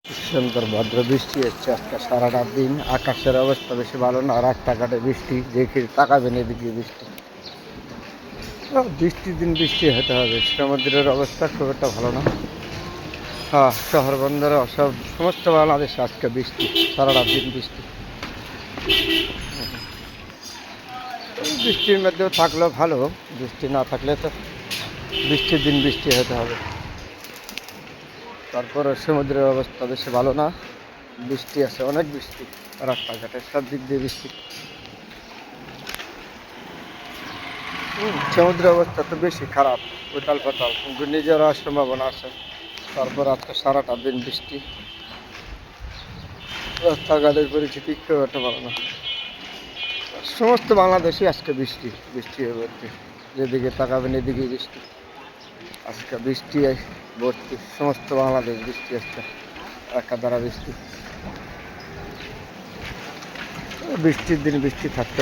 সুন্দর ভদ্র বৃষ্টি হচ্ছে আজকে সারা রাত দিন। আকাশের অবস্থা বেশি ভালো না, রাস্তাঘাটে বৃষ্টি, দেখি তাকাবেন এদিকে বৃষ্টি। বৃষ্টির দিন বৃষ্টি হতে হবে। সমুদ্রের অবস্থা খুব একটা ভালো না। হ্যাঁ, শহর বন্দরে সব সমস্ত বাংলাদেশে আজকে বৃষ্টি, সারা রাত দিন বৃষ্টি। বৃষ্টির মধ্যেও থাকলেও ভালো, বৃষ্টি না থাকলে তো বৃষ্টির দিন বৃষ্টি হতে হবে। তারপরে সমুদ্রের অবস্থা বেশি ভালো না, বৃষ্টি আছে, অনেক বৃষ্টি, রাস্তাঘাটে সব দিক দিয়ে বৃষ্টি। সমুদ্রের অবস্থা তো বেশি খারাপ, উতাল পাতাল, ঘূর্ণিঝড় হওয়ার সম্ভাবনা আছে। তারপর আজকে সারাটা দিন বৃষ্টি, রাস্তাঘাটের পরিস্থিতি খুব একটা ভালো না। সমস্ত বাংলাদেশে আজকে বৃষ্টি, বৃষ্টি হয়ে ভর্তি, যেদিকে তাকাবেন এদিকে বৃষ্টি। আজকে বৃষ্টি ভর্তি, সমস্ত বাংলাদেশ বৃষ্টি, আজকে একাধারা বৃষ্টি। বৃষ্টির দিন বৃষ্টি থাকতে